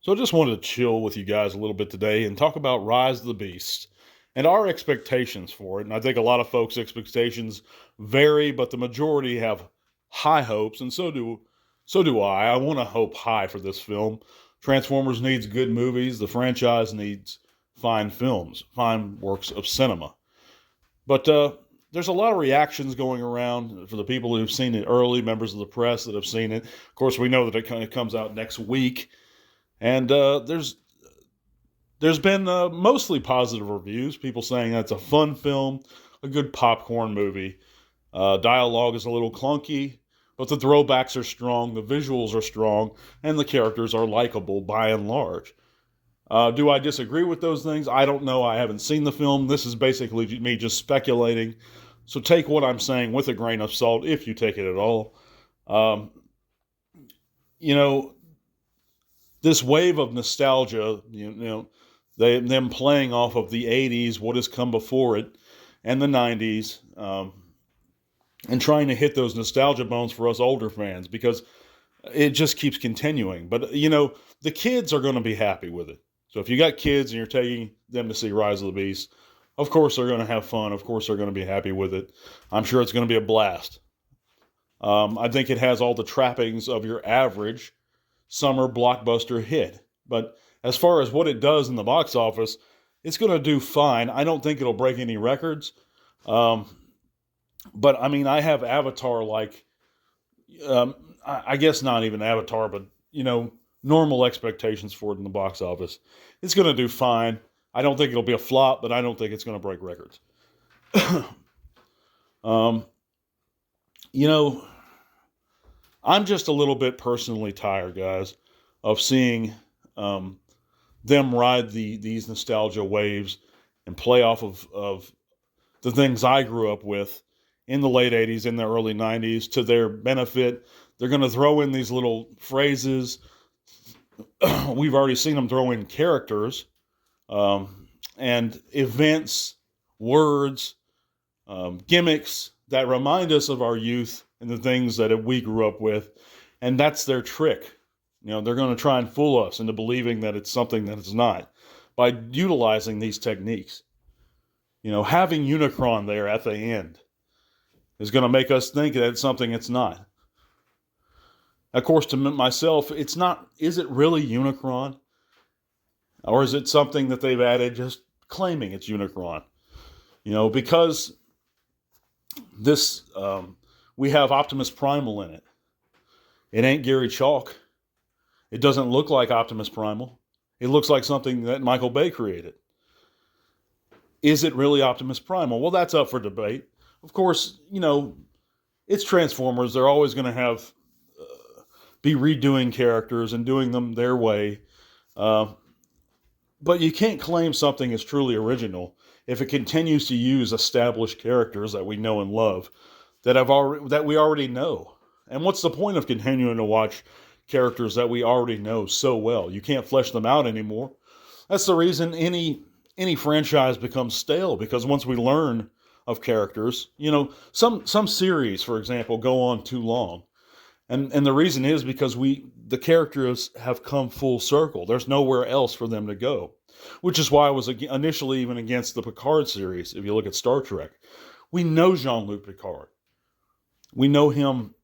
So I just wanted to chill with you guys a little bit today and talk about Rise of the Beast and our expectations for it. And I think a lot of folks' expectations vary, but the majority have high hopes, and so do I. I want to hope high for this film. Transformers needs good movies. The franchise needs fine films, fine works of cinema. But there's a lot of reactions going around for the people who've seen it early, members of the press that have seen it. Of course, we know that it kind of comes out next week. And there's been mostly positive reviews. People saying that's a fun film, a good popcorn movie. Dialogue is a little clunky, but the throwbacks are strong, the visuals are strong, and the characters are likable by and large. Do I disagree with those things? I don't know. I haven't seen the film. This is basically me just speculating. So take what I'm saying with a grain of salt, if you take it at all. Um, you know, this wave of nostalgia, them playing off of the 80s, what has come before it, and the 90s, and trying to hit those nostalgia bones for us older fans because it just keeps continuing. But, the kids are going to be happy with it. So if you got kids and you're taking them to see Rise of the Beast, of course they're going to have fun. Of course they're going to be happy with it. I'm sure it's going to be a blast. I think it has all the trappings of your average summer blockbuster hit. But as far as what it does in the box office, it's going to do fine. I don't think it'll break any records. Um, but I mean, I have Avatar I guess not even Avatar, but normal expectations for it in the box office. It's going to do fine. I don't think it'll be a flop, but I don't think it's going to break records. um, you know, I'm just a little bit personally tired, guys, of seeing them ride these nostalgia waves and play off of the things I grew up with in the late 80s, in the early 90s to their benefit. They're going to throw in these little phrases. We've already seen them throw in characters and events, words, gimmicks that remind us of our youth and the things that we grew up with. And that's their trick. They're going to try and fool us into believing that it's something that it's not by utilizing these techniques. Having Unicron there at the end is going to make us think that it's something it's not. Of course, to myself, it's not. Is it really Unicron? Or is it something that they've added just claiming it's Unicron? Because this, we have Optimus Primal in it. It ain't Gary Chalk. It doesn't look like Optimus Primal. It looks like something that Michael Bay created. Is it really Optimus Primal? Well, that's up for debate. Of course, it's Transformers. They're always going to be redoing characters and doing them their way. But you can't claim something is truly original if it continues to use established characters that we know and love that we already know. And what's the point of continuing to watch characters that we already know so well? You can't flesh them out anymore. That's the reason any franchise becomes stale, because once we learn of characters, some series, for example, go on too long. And the reason is because the characters have come full circle. There's nowhere else for them to go, which is why I was initially even against the Picard series. If you look at Star Trek, we know Jean-Luc Picard. We know him.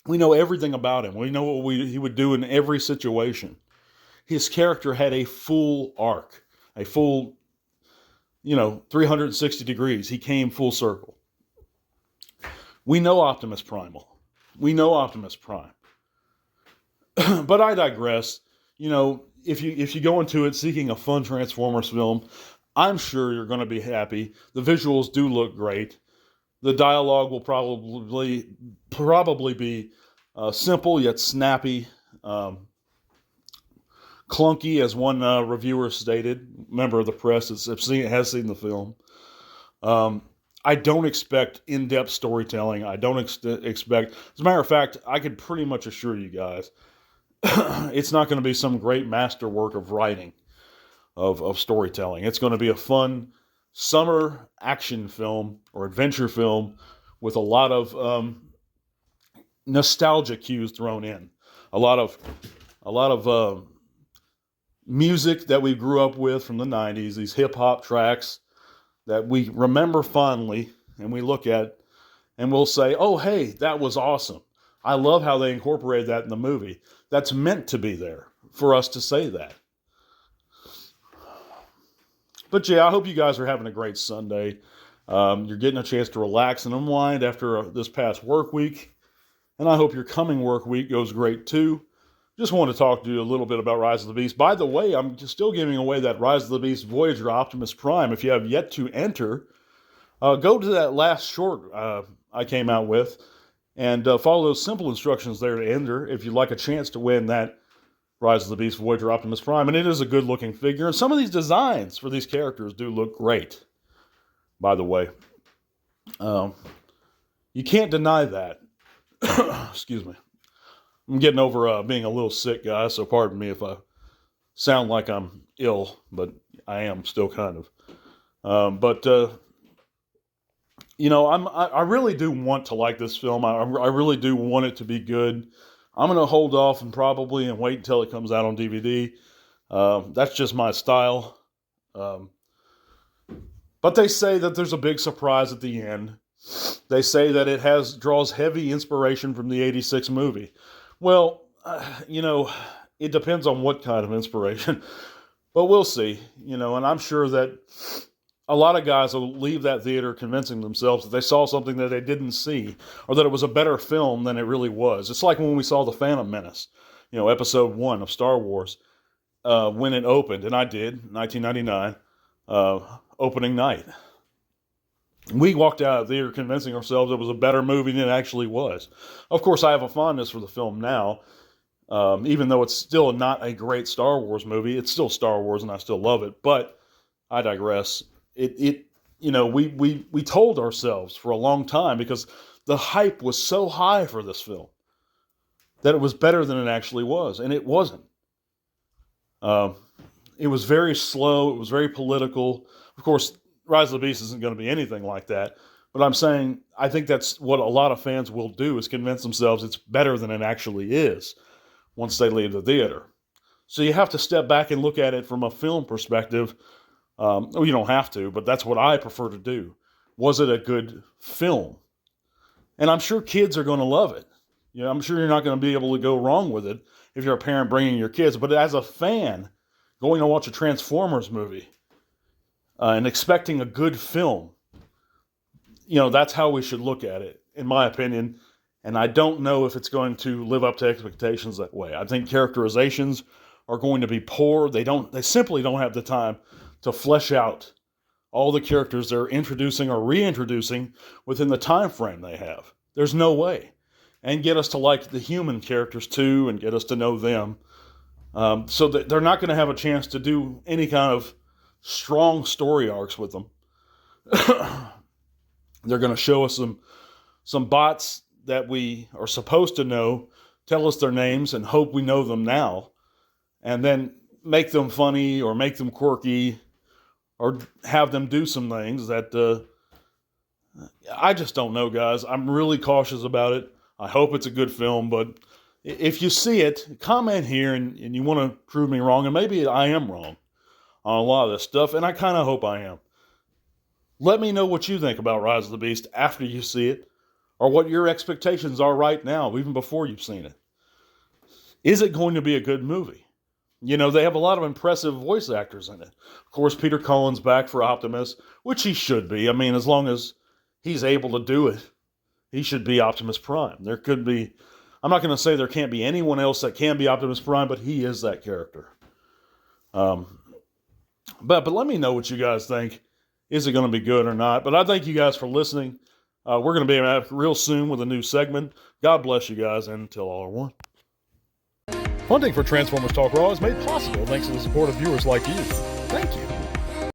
We know everything about him. We know what he would do in every situation. His character had a full arc, a full, 360 degrees. He came full circle. We know Optimus Primal. We know Optimus Prime. But I digress. If you go into it seeking a fun Transformers film, I'm sure you're going to be happy. The visuals do look great. The dialogue will probably be simple yet snappy. Clunky, as one reviewer stated, member of the press that has seen the film. I don't expect in-depth storytelling. I don't expect... As a matter of fact, I can pretty much assure you guys, it's not going to be some great masterwork of writing, of storytelling. It's going to be a fun summer action film or adventure film with a lot of nostalgia cues thrown in. A lot of music that we grew up with from the 90s, these hip-hop tracks that we remember fondly, and we look at, and we'll say, oh, hey, that was awesome. I love how they incorporated that in the movie. That's meant to be there for us to say that. But yeah, I hope you guys are having a great Sunday. You're getting a chance to relax and unwind after this past work week. And I hope your coming work week goes great too. Just want to talk to you a little bit about Rise of the Beast. By the way, I'm still giving away that Rise of the Beast Voyager Optimus Prime. If you have yet to enter, go to that last short I came out with and follow those simple instructions there to enter if you'd like a chance to win that Rise of the Beast Voyager Optimus Prime. And it is a good looking figure. And some of these designs for these characters do look great, by the way. You can't deny that. Excuse me. I'm getting over being a little sick, guys, so pardon me if I sound like I'm ill, but I am still kind of. I really do want to like this film. I really do want it to be good. I'm going to hold off and wait until it comes out on DVD. That's just my style. But they say that there's a big surprise at the end. They say that it draws heavy inspiration from the 86 movie. Well, it depends on what kind of inspiration. But we'll see, and I'm sure that a lot of guys will leave that theater convincing themselves that they saw something that they didn't see, or that it was a better film than it really was. It's like when we saw The Phantom Menace, episode 1 of Star Wars, when it opened, and I did, 1999, opening night. We walked out of the theater convincing ourselves it was a better movie than it actually was. Of course, I have a fondness for the film now, even though it's still not a great Star Wars movie. It's still Star Wars, and I still love it, but I digress. We told ourselves for a long time, because the hype was so high for this film, that it was better than it actually was, and it wasn't. It was very slow. It was very political. Of course, Rise of the Beast isn't going to be anything like that, but I'm saying I think that's what a lot of fans will do, is convince themselves it's better than it actually is once they leave the theater. So you have to step back and look at it from a film perspective. You don't have to, but that's what I prefer to do. Was it a good film? And I'm sure kids are going to love it. I'm sure you're not going to be able to go wrong with it if you're a parent bringing your kids. But as a fan, going to watch a Transformers movie and expecting a good film, that's how we should look at it, in my opinion. And I don't know if it's going to live up to expectations that way. I think characterizations are going to be poor. They simply don't have the time to flesh out all the characters they're introducing or reintroducing within the time frame they have. There's no way. And get us to like the human characters too, and get us to know them. So that they're not going to have a chance to do any kind of strong story arcs with them. They're going to show us some bots that we are supposed to know, tell us their names, and hope we know them now, and then make them funny or make them quirky, or have them do some things that I just don't know, guys. I'm really cautious about it. I hope it's a good film, but if you see it, comment here and you want to prove me wrong, and maybe I am wrong on a lot of this stuff, and I kind of hope I am. Let me know what you think about Rise of the Beast after you see it, or what your expectations are right now, even before you've seen it. Is it going to be a good movie? They have a lot of impressive voice actors in it. Of course, Peter Cullen's back for Optimus, which he should be. I mean, as long as he's able to do it, he should be Optimus Prime. There could be, I'm not going to say there can't be anyone else that can be Optimus Prime, but he is that character. But let me know what you guys think. Is it going to be good or not? But I thank you guys for listening. We're going to be back real soon with a new segment. God bless you guys, and until all are one. Funding for Transformers Talk Raw is made possible thanks to the support of viewers like you. Thank you.